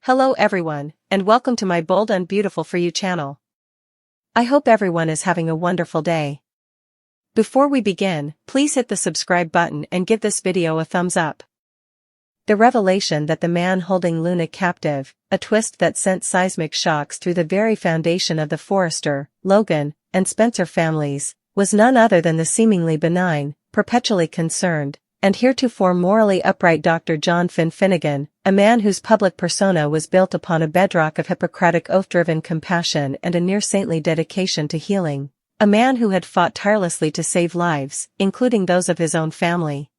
Hello everyone, and welcome to my Bold and Beautiful for You channel. I hope everyone is having a wonderful day. Before we begin, please hit the subscribe button and give this video a thumbs up. The revelation that the man holding Luna captive, a twist that sent seismic shocks through the very foundation of the Forrester, Logan, and Spencer families, was none other than the seemingly benign, perpetually concerned, and heretofore morally upright Dr. John Finnegan, a man whose public persona was built upon a bedrock of Hippocratic oath-driven compassion and a near-saintly dedication to healing, a man who had fought tirelessly to save lives, including those of his own family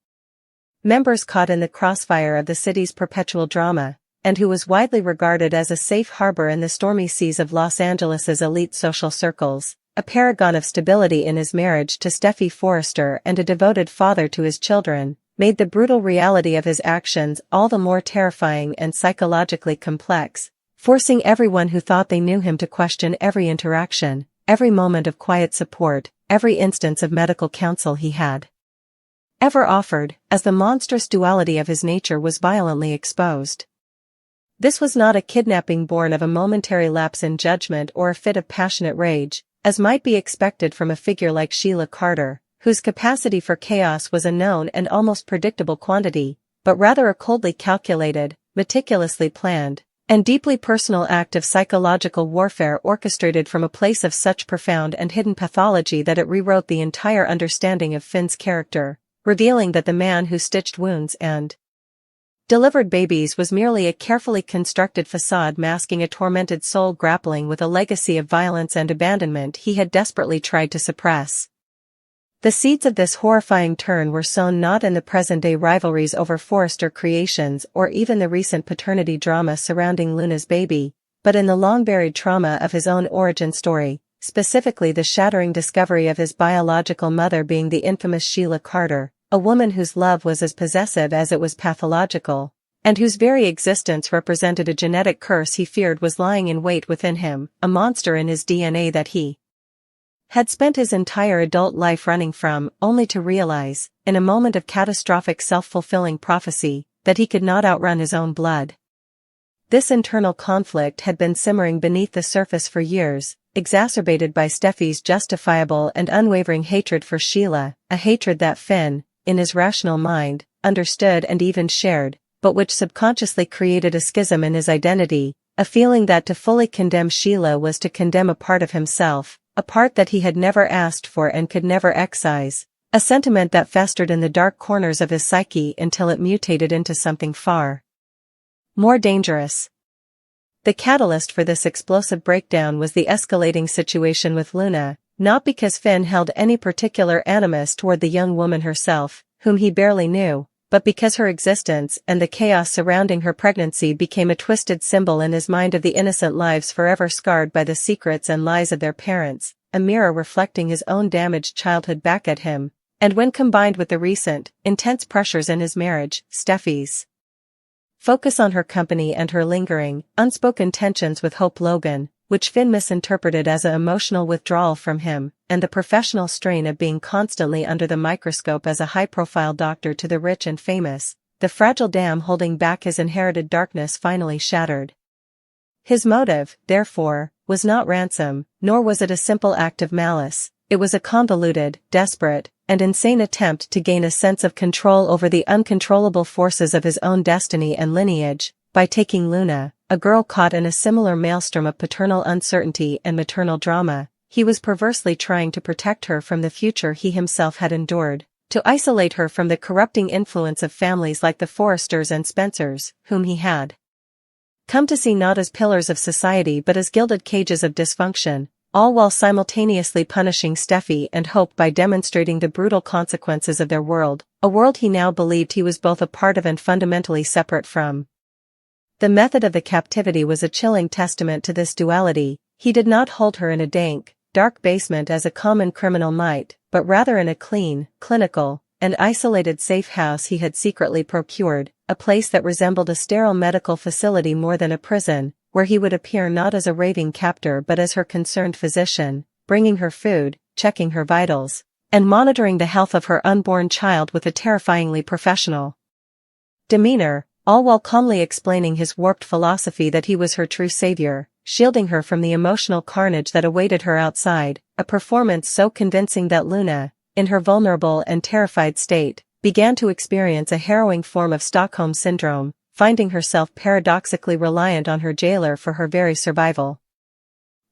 members caught in the crossfire of the city's perpetual drama, and who was widely regarded as a safe harbor in the stormy seas of Los Angeles's elite social circles, a paragon of stability in his marriage to Steffi Forrester and a devoted father to his children, made the brutal reality of his actions all the more terrifying and psychologically complex, forcing everyone who thought they knew him to question every interaction, every moment of quiet support, every instance of medical counsel he had ever offered, as the monstrous duality of his nature was violently exposed. This was not a kidnapping born of a momentary lapse in judgment or a fit of passionate rage, as might be expected from a figure like Sheila Carter, whose capacity for chaos was a known and almost predictable quantity, but rather a coldly calculated, meticulously planned, and deeply personal act of psychological warfare orchestrated from a place of such profound and hidden pathology that it rewrote the entire understanding of Finn's character, revealing that the man who stitched wounds and delivered babies was merely a carefully constructed facade masking a tormented soul grappling with a legacy of violence and abandonment he had desperately tried to suppress. The seeds of this horrifying turn were sown not in the present-day rivalries over Forrester creations or even the recent paternity drama surrounding Luna's baby, but in the long-buried trauma of his own origin story, specifically the shattering discovery of his biological mother being the infamous Sheila Carter, a woman whose love was as possessive as it was pathological, and whose very existence represented a genetic curse he feared was lying in wait within him, a monster in his DNA that he had spent his entire adult life running from, only to realize, in a moment of catastrophic self-fulfilling prophecy, that he could not outrun his own blood. This internal conflict had been simmering beneath the surface for years, exacerbated by Steffi's justifiable and unwavering hatred for Sheila, a hatred that Finn, in his rational mind, understood and even shared, but which subconsciously created a schism in his identity, a feeling that to fully condemn Sheila was to condemn a part of himself, a part that he had never asked for and could never excise, a sentiment that festered in the dark corners of his psyche until it mutated into something far more dangerous. The catalyst for this explosive breakdown was the escalating situation with Luna, not because Finn held any particular animus toward the young woman herself, whom he barely knew, but because her existence and the chaos surrounding her pregnancy became a twisted symbol in his mind of the innocent lives forever scarred by the secrets and lies of their parents, a mirror reflecting his own damaged childhood back at him, and when combined with the recent, intense pressures in his marriage, Steffi's focus on her company and her lingering, unspoken tensions with Hope Logan, which Finn misinterpreted as an emotional withdrawal from him, and the professional strain of being constantly under the microscope as a high-profile doctor to the rich and famous, the fragile dam holding back his inherited darkness finally shattered. His motive, therefore, was not ransom, nor was it a simple act of malice. It was a convoluted, desperate, and insane attempt to gain a sense of control over the uncontrollable forces of his own destiny and lineage, by taking Luna, a girl caught in a similar maelstrom of paternal uncertainty and maternal drama. He was perversely trying to protect her from the future he himself had endured, to isolate her from the corrupting influence of families like the Forresters and Spencers, whom he had come to see not as pillars of society but as gilded cages of dysfunction, all while simultaneously punishing Steffi and Hope by demonstrating the brutal consequences of their world, a world he now believed he was both a part of and fundamentally separate from. The method of the captivity was a chilling testament to this duality. He did not hold her in a dank, dark basement as a common criminal might, but rather in a clean, clinical, and isolated safe house he had secretly procured, a place that resembled a sterile medical facility more than a prison, where he would appear not as a raving captor but as her concerned physician, bringing her food, checking her vitals, and monitoring the health of her unborn child with a terrifyingly professional demeanor, all while calmly explaining his warped philosophy that he was her true savior, shielding her from the emotional carnage that awaited her outside, a performance so convincing that Luna, in her vulnerable and terrified state, began to experience a harrowing form of Stockholm Syndrome, finding herself paradoxically reliant on her jailer for her very survival.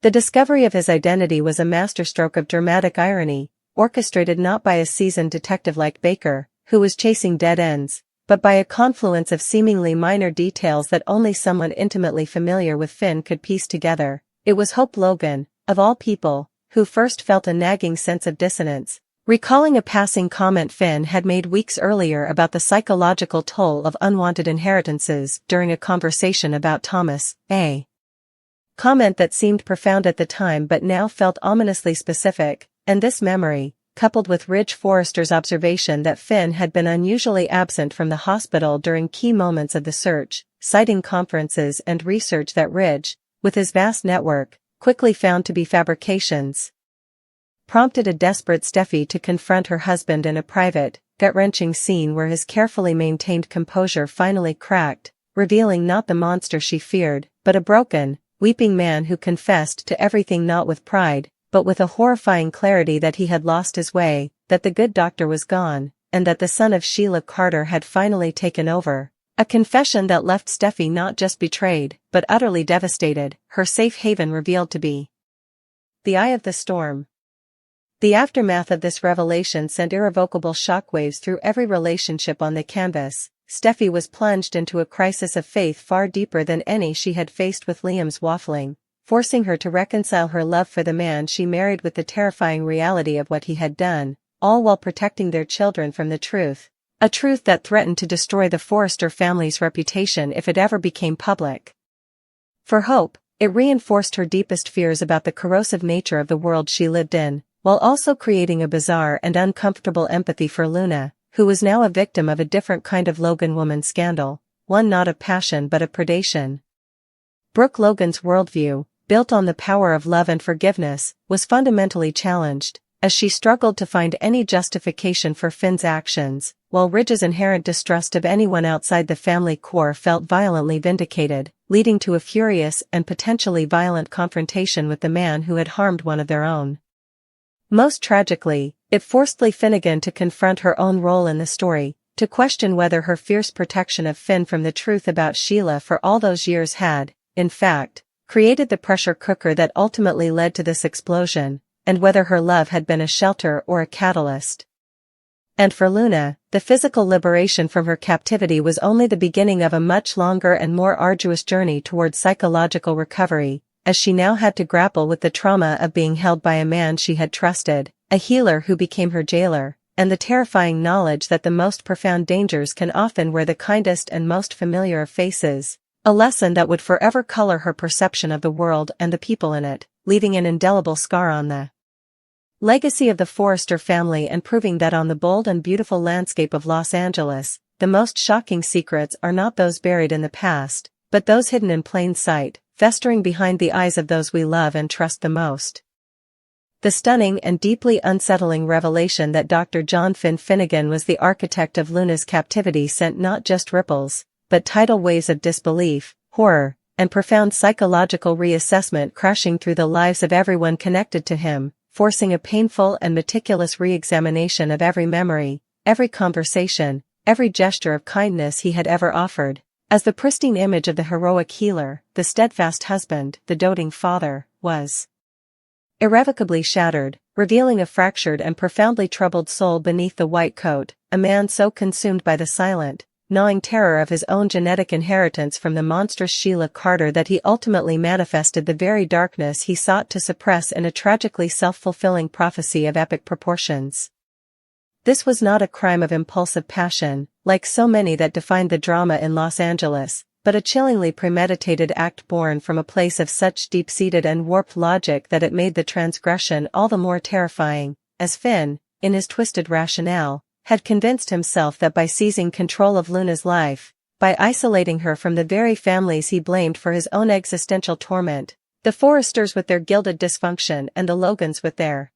The discovery of his identity was a masterstroke of dramatic irony, orchestrated not by a seasoned detective like Baker, who was chasing dead ends, but by a confluence of seemingly minor details that only someone intimately familiar with Finn could piece together. It was Hope Logan, of all people, who first felt a nagging sense of dissonance, recalling a passing comment Finn had made weeks earlier about the psychological toll of unwanted inheritances during a conversation about Thomas, a comment that seemed profound at the time but now felt ominously specific, and this memory, coupled with Ridge Forrester's observation that Finn had been unusually absent from the hospital during key moments of the search, citing conferences and research that Ridge, with his vast network, quickly found to be fabrications, prompted a desperate Steffi to confront her husband in a private, gut-wrenching scene where his carefully maintained composure finally cracked, revealing not the monster she feared, but a broken, weeping man who confessed to everything not with pride, but with a horrifying clarity that he had lost his way, that the good doctor was gone, and that the son of Sheila Carter had finally taken over. A confession that left Steffi not just betrayed, but utterly devastated, her safe haven revealed to be the eye of the storm. The aftermath of this revelation sent irrevocable shockwaves through every relationship on the canvas. Steffi was plunged into a crisis of faith far deeper than any she had faced with Liam's waffling, forcing her to reconcile her love for the man she married with the terrifying reality of what he had done, all while protecting their children from the truth, a truth that threatened to destroy the Forrester family's reputation if it ever became public. For Hope, it reinforced her deepest fears about the corrosive nature of the world she lived in, while also creating a bizarre and uncomfortable empathy for Luna, who was now a victim of a different kind of Logan woman scandal, one not of passion but of predation. Brooke Logan's worldview, built on the power of love and forgiveness, was fundamentally challenged, as she struggled to find any justification for Finn's actions, while Ridge's inherent distrust of anyone outside the family core felt violently vindicated, leading to a furious and potentially violent confrontation with the man who had harmed one of their own. Most tragically, it forced Lee Finnegan to confront her own role in the story, to question whether her fierce protection of Finn from the truth about Sheila for all those years had, in fact, created the pressure cooker that ultimately led to this explosion, and whether her love had been a shelter or a catalyst. And for Luna, the physical liberation from her captivity was only the beginning of a much longer and more arduous journey towards psychological recovery, as she now had to grapple with the trauma of being held by a man she had trusted, a healer who became her jailer, and the terrifying knowledge that the most profound dangers can often wear the kindest and most familiar of faces, a lesson that would forever color her perception of the world and the people in it, leaving an indelible scar on the legacy of the Forrester family and proving that on the bold and beautiful landscape of Los Angeles, the most shocking secrets are not those buried in the past, but those hidden in plain sight, festering behind the eyes of those we love and trust the most. The stunning and deeply unsettling revelation that Dr. John Finn Finnegan was the architect of Luna's captivity sent not just ripples, but tidal waves of disbelief, horror, and profound psychological reassessment crashing through the lives of everyone connected to him, forcing a painful and meticulous re-examination of every memory, every conversation, every gesture of kindness he had ever offered, as the pristine image of the heroic healer, the steadfast husband, the doting father, was irrevocably shattered, revealing a fractured and profoundly troubled soul beneath the white coat, a man so consumed by the silent, gnawing terror of his own genetic inheritance from the monstrous Sheila Carter that he ultimately manifested the very darkness he sought to suppress in a tragically self-fulfilling prophecy of epic proportions. This was not a crime of impulsive passion, like so many that defined the drama in Los Angeles, but a chillingly premeditated act born from a place of such deep-seated and warped logic that it made the transgression all the more terrifying, as Finn, in his twisted rationale, had convinced himself that by seizing control of Luna's life, by isolating her from the very families he blamed for his own existential torment, the Forresters with their gilded dysfunction and the Logans with their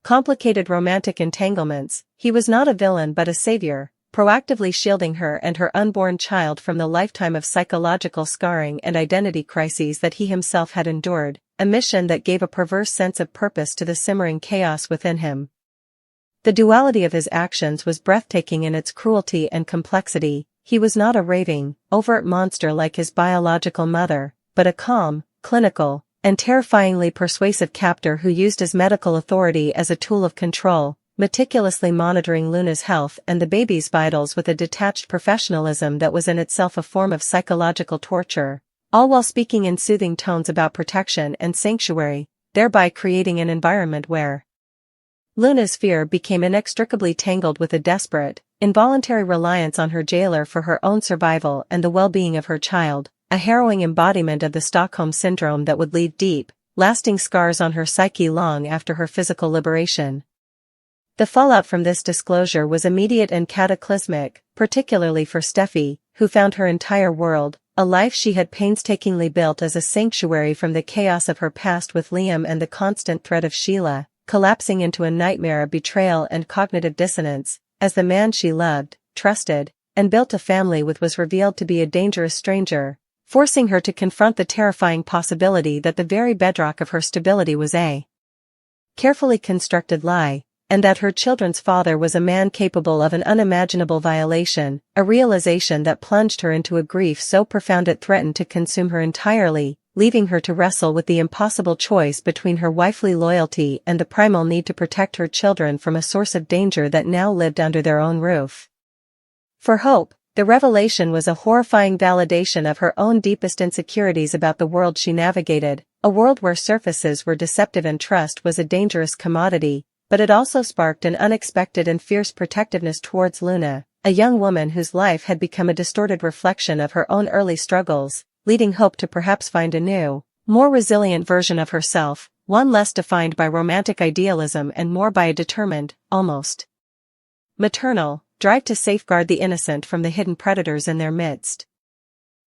complicated romantic entanglements, he was not a villain but a savior, proactively shielding her and her unborn child from the lifetime of psychological scarring and identity crises that he himself had endured, a mission that gave a perverse sense of purpose to the simmering chaos within him. The duality of his actions was breathtaking in its cruelty and complexity. He was not a raving, overt monster like his biological mother, but a calm, clinical, and terrifyingly persuasive captor who used his medical authority as a tool of control, meticulously monitoring Luna's health and the baby's vitals with a detached professionalism that was in itself a form of psychological torture, all while speaking in soothing tones about protection and sanctuary, thereby creating an environment where Luna's fear became inextricably tangled with a desperate, involuntary reliance on her jailer for her own survival and the well-being of her child, a harrowing embodiment of the Stockholm Syndrome that would leave deep, lasting scars on her psyche long after her physical liberation. The fallout from this disclosure was immediate and cataclysmic, particularly for Steffi, who found her entire world, a life she had painstakingly built as a sanctuary from the chaos of her past with Liam and the constant threat of Sheila, collapsing into a nightmare of betrayal and cognitive dissonance, as the man she loved, trusted, and built a family with was revealed to be a dangerous stranger, forcing her to confront the terrifying possibility that the very bedrock of her stability was a carefully constructed lie, and that her children's father was a man capable of an unimaginable violation, a realization that plunged her into a grief so profound it threatened to consume her entirely, leaving her to wrestle with the impossible choice between her wifely loyalty and the primal need to protect her children from a source of danger that now lived under their own roof. For Hope, the revelation was a horrifying validation of her own deepest insecurities about the world she navigated, a world where surfaces were deceptive and trust was a dangerous commodity, but it also sparked an unexpected and fierce protectiveness towards Luna, a young woman whose life had become a distorted reflection of her own early struggles, leading Hope to perhaps find a new, more resilient version of herself, one less defined by romantic idealism and more by a determined, almost maternal, drive to safeguard the innocent from the hidden predators in their midst.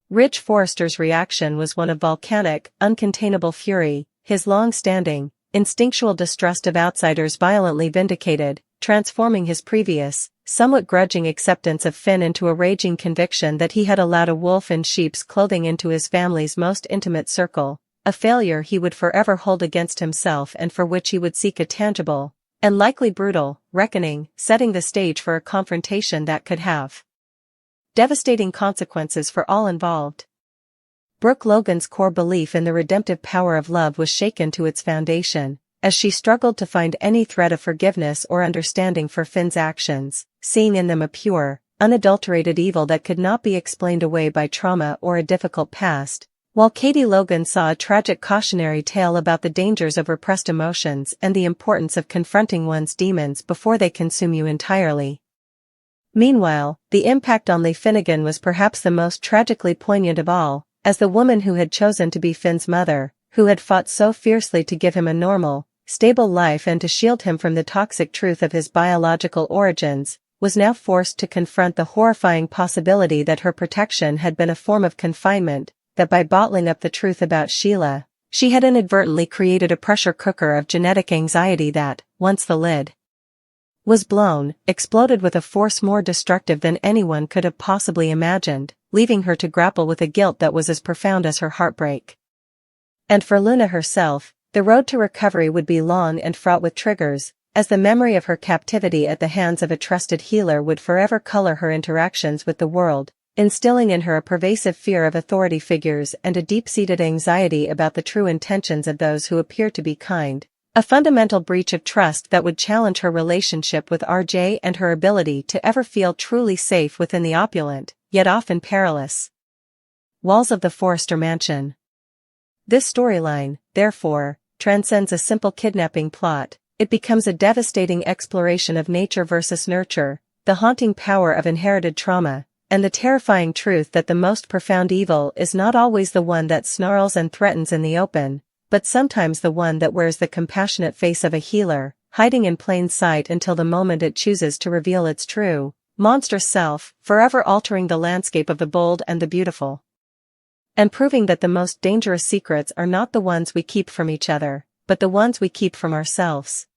Ridge Forrester's reaction was one of volcanic, uncontainable fury, his long-standing, instinctual distrust of outsiders violently vindicated, transforming his previous, somewhat grudging acceptance of Finn into a raging conviction that he had allowed a wolf in sheep's clothing into his family's most intimate circle, a failure he would forever hold against himself and for which he would seek a tangible, and likely brutal, reckoning, setting the stage for a confrontation that could have devastating consequences for all involved. Brooke Logan's core belief in the redemptive power of love was shaken to its foundation, as she struggled to find any thread of forgiveness or understanding for Finn's actions, seeing in them a pure, unadulterated evil that could not be explained away by trauma or a difficult past, while Katie Logan saw a tragic cautionary tale about the dangers of repressed emotions and the importance of confronting one's demons before they consume you entirely. Meanwhile, the impact on Leigh Finnegan was perhaps the most tragically poignant of all, as the woman who had chosen to be Finn's mother, who had fought so fiercely to give him a normal, stable life and to shield him from the toxic truth of his biological origins, was now forced to confront the horrifying possibility that her protection had been a form of confinement, that by bottling up the truth about Sheila, she had inadvertently created a pressure cooker of genetic anxiety that, once the lid was blown, exploded with a force more destructive than anyone could have possibly imagined, leaving her to grapple with a guilt that was as profound as her heartbreak. And for Luna herself, the road to recovery would be long and fraught with triggers, as the memory of her captivity at the hands of a trusted healer would forever color her interactions with the world, instilling in her a pervasive fear of authority figures and a deep-seated anxiety about the true intentions of those who appear to be kind, a fundamental breach of trust that would challenge her relationship with RJ and her ability to ever feel truly safe within the opulent, yet often perilous walls of the Forrester mansion. This storyline, therefore, transcends a simple kidnapping plot. It becomes a devastating exploration of nature versus nurture, the haunting power of inherited trauma, and the terrifying truth that the most profound evil is not always the one that snarls and threatens in the open, but sometimes the one that wears the compassionate face of a healer, hiding in plain sight until the moment it chooses to reveal its true, monstrous self, forever altering the landscape of the bold and the beautiful, and proving that the most dangerous secrets are not the ones we keep from each other, but the ones we keep from ourselves.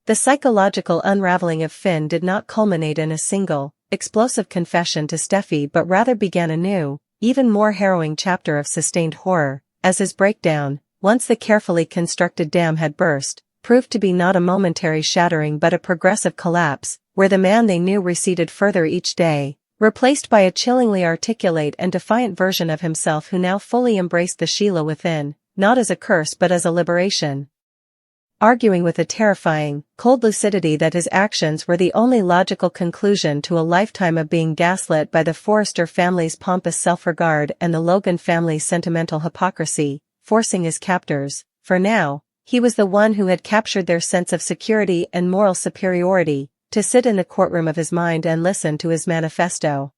The psychological unraveling of Finn did not culminate in a single, explosive confession to Steffi but rather began a new, even more harrowing chapter of sustained horror, as his breakdown, once the carefully constructed dam had burst, proved to be not a momentary shattering but a progressive collapse, where the man they knew receded further each day, replaced by a chillingly articulate and defiant version of himself who now fully embraced the Sheila within, not as a curse but as a liberation. Arguing with a terrifying, cold lucidity that his actions were the only logical conclusion to a lifetime of being gaslit by the Forrester family's pompous self-regard and the Logan family's sentimental hypocrisy, forcing his captors, for now, he was the one who had captured their sense of security and moral superiority, to sit in the courtroom of his mind and listen to his manifesto.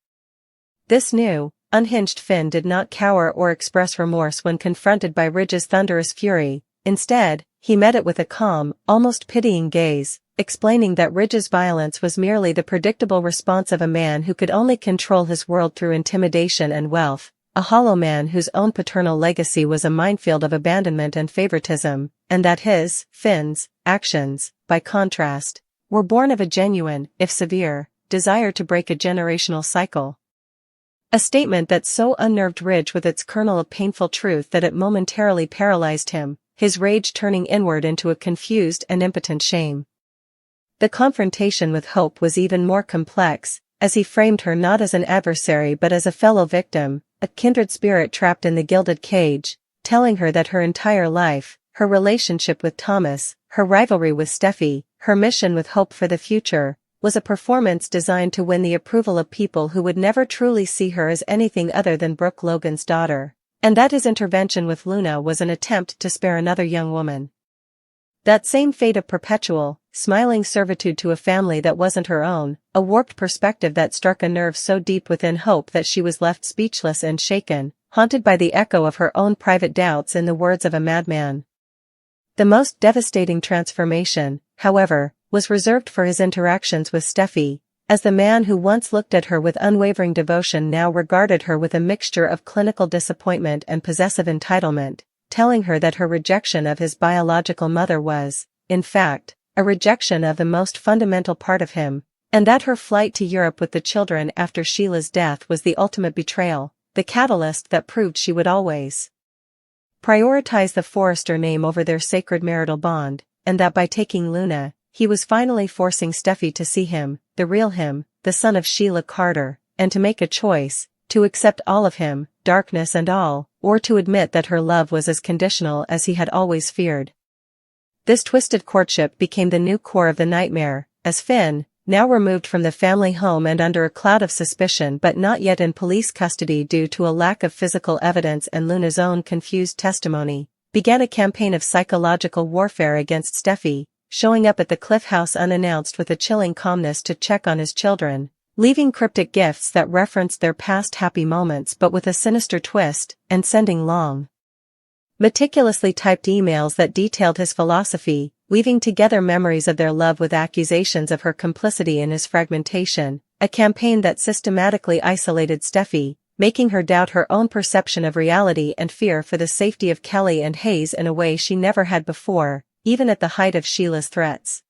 This new, unhinged Finn did not cower or express remorse when confronted by Ridge's thunderous fury. Instead, he met it with a calm, almost pitying gaze, explaining that Ridge's violence was merely the predictable response of a man who could only control his world through intimidation and wealth, a hollow man whose own paternal legacy was a minefield of abandonment and favoritism, and that his, Finn's, actions, by contrast, were born of a genuine, if severe, desire to break a generational cycle. A statement that so unnerved Ridge with its kernel of painful truth that it momentarily paralyzed him, his rage turning inward into a confused and impotent shame. The confrontation with Hope was even more complex, as he framed her not as an adversary but as a fellow victim, a kindred spirit trapped in the gilded cage, telling her that her entire life, her relationship with Thomas, her rivalry with Steffi, her mission with Hope for the future, was a performance designed to win the approval of people who would never truly see her as anything other than Brooke Logan's daughter, and that his intervention with Luna was an attempt to spare another young woman. That same fate of perpetual, smiling servitude to a family that wasn't her own, a warped perspective that struck a nerve so deep within Hope that she was left speechless and shaken, haunted by the echo of her own private doubts in the words of a madman. The most devastating transformation, however, was reserved for his interactions with Steffi, as the man who once looked at her with unwavering devotion now regarded her with a mixture of clinical disappointment and possessive entitlement, telling her that her rejection of his biological mother was, in fact, a rejection of the most fundamental part of him, and that her flight to Europe with the children after Sheila's death was the ultimate betrayal, the catalyst that proved she would always prioritize the Forrester name over their sacred marital bond, and that by taking Luna, he was finally forcing Steffi to see him, the real him, the son of Sheila Carter, and to make a choice, to accept all of him, darkness and all, or to admit that her love was as conditional as he had always feared. This twisted courtship became the new core of the nightmare, as Finn, now removed from the family home and under a cloud of suspicion but not yet in police custody due to a lack of physical evidence and Luna's own confused testimony, began a campaign of psychological warfare against Steffi, showing up at the Cliff House unannounced with a chilling calmness to check on his children, leaving cryptic gifts that referenced their past happy moments but with a sinister twist, and sending long, meticulously typed emails that detailed his philosophy, weaving together memories of their love with accusations of her complicity in his fragmentation, a campaign that systematically isolated Steffi, making her doubt her own perception of reality and fear for the safety of Kelly and Hayes in a way she never had before, even at the height of Sheila's threats.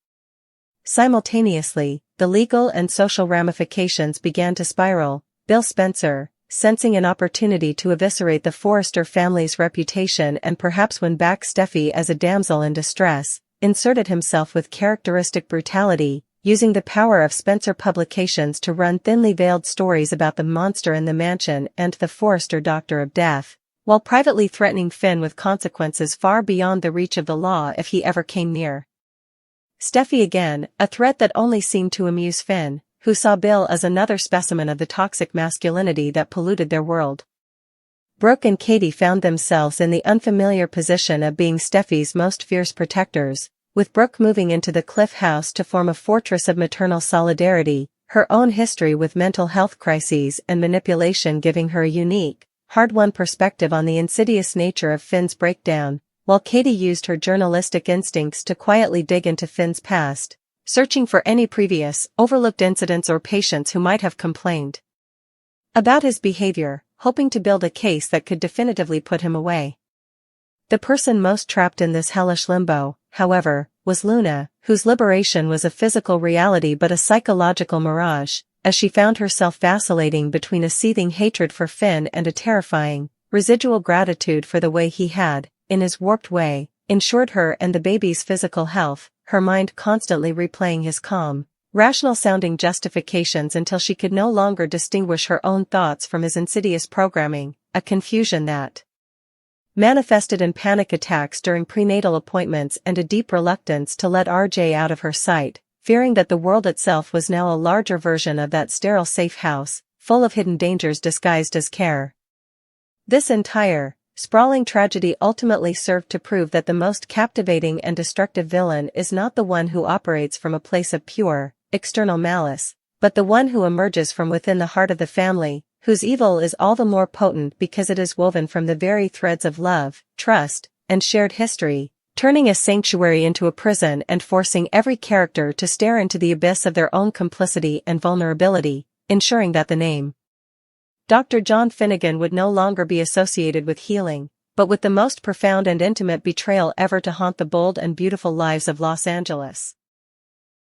Simultaneously, the legal and social ramifications began to spiral. Bill Spencer, sensing an opportunity to eviscerate the Forrester family's reputation and perhaps win back Steffi as a damsel in distress, inserted himself with characteristic brutality, using the power of Spencer Publications to run thinly veiled stories about the monster in the mansion and the Forrester Doctor of Death, while privately threatening Finn with consequences far beyond the reach of the law if he ever came near Steffi again, a threat that only seemed to amuse Finn, who saw Bill as another specimen of the toxic masculinity that polluted their world. Brooke and Katie found themselves in the unfamiliar position of being Steffi's most fierce protectors, with Brooke moving into the Cliff House to form a fortress of maternal solidarity, her own history with mental health crises and manipulation giving her a unique, hard-won perspective on the insidious nature of Finn's breakdown, while Katie used her journalistic instincts to quietly dig into Finn's past, searching for any previous, overlooked incidents or patients who might have complained about his behavior, hoping to build a case that could definitively put him away. The person most trapped in this hellish limbo, however, was Luna, whose liberation was a physical reality but a psychological mirage, as she found herself vacillating between a seething hatred for Finn and a terrifying, residual gratitude for the way he had, in his warped way, ensured her and the baby's physical health, her mind constantly replaying his calm, rational-sounding justifications until she could no longer distinguish her own thoughts from his insidious programming, a confusion that manifested in panic attacks during prenatal appointments and a deep reluctance to let RJ out of her sight, fearing that the world itself was now a larger version of that sterile safe house, full of hidden dangers disguised as care. This entire, sprawling tragedy ultimately served to prove that the most captivating and destructive villain is not the one who operates from a place of pure, external malice, but the one who emerges from within the heart of the family, whose evil is all the more potent because it is woven from the very threads of love, trust, and shared history, turning a sanctuary into a prison and forcing every character to stare into the abyss of their own complicity and vulnerability, ensuring that the name Dr. John Finnegan would no longer be associated with healing, but with the most profound and intimate betrayal ever to haunt the bold and beautiful lives of Los Angeles.